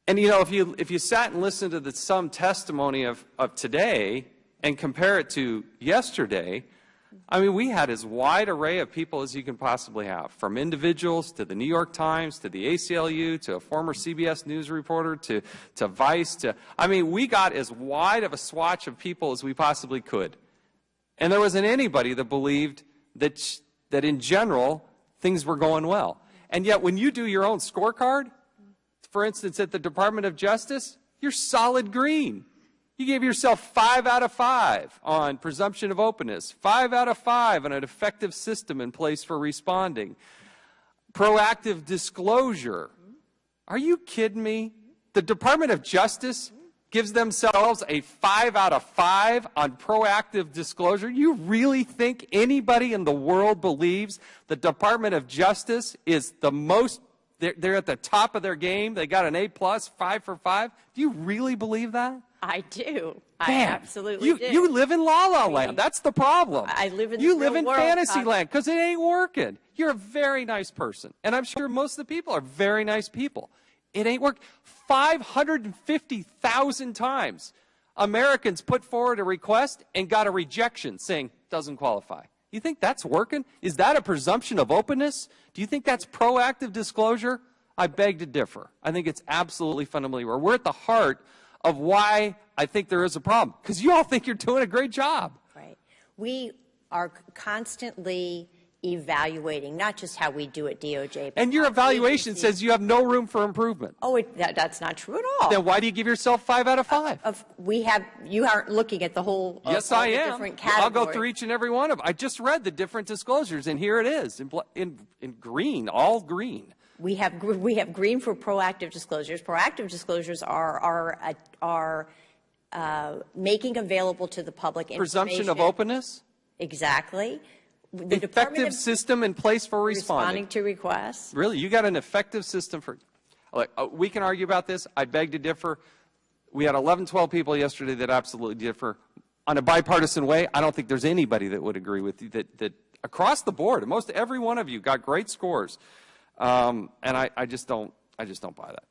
And you know, if you sat and listened to some testimony of today and compare it to yesterday, I mean, we had as wide array of people as you can possibly have, from individuals to the New York Times, to the ACLU, to a former CBS News reporter, to Vice, I mean, we got as wide of a swatch of people as we possibly could. And there wasn't anybody that believed that in general, things were going well. And yet, when you do your own scorecard, for instance, at the Department of Justice, you're solid green. You gave yourself 5 out of 5 on presumption of openness, 5 out of 5 on an effective system in place for responding. Proactive disclosure. Are you kidding me? The Department of Justice gives themselves a 5 out of 5 on proactive disclosure. You really think anybody in the world believes the Department of Justice is the most, they're at the top of their game? They got an A+, 5 for 5? Do you really believe that? I do. Man, I absolutely do. You live in la-la land. That's the problem. I live in You the live real in world, fantasy land because it ain't working. You're a very nice person. And I'm sure most of the people are very nice people. It ain't working. 550,000 times Americans put forward a request and got a rejection saying doesn't qualify. You think that's working? Is that a presumption of openness? Do you think that's proactive disclosure? I beg to differ. I think it's absolutely fundamentally wrong. We're at the heart of why I think there is a problem, because you all think you're doing a great job. Right. We are constantly evaluating, not just how we do at DOJ. And your evaluation says you have no room for improvement. Oh, that's not true at all. Then why do you give yourself 5 out of 5? You aren't looking at the whole. Yes, I am. Different categories. I'll go through each and every one of them. I just read the different disclosures, and here it is in green, all green. We have green for proactive disclosures. Proactive disclosures are making available to the public presumption of openness. Exactly. The effective system in place for responding to requests. Really, you got an effective system for. We can argue about this. I beg to differ. We had 11, 12 people yesterday that absolutely differ on a bipartisan way. I don't think there's anybody that would agree with you that across the board, most every one of you got great scores. And I just don't buy that.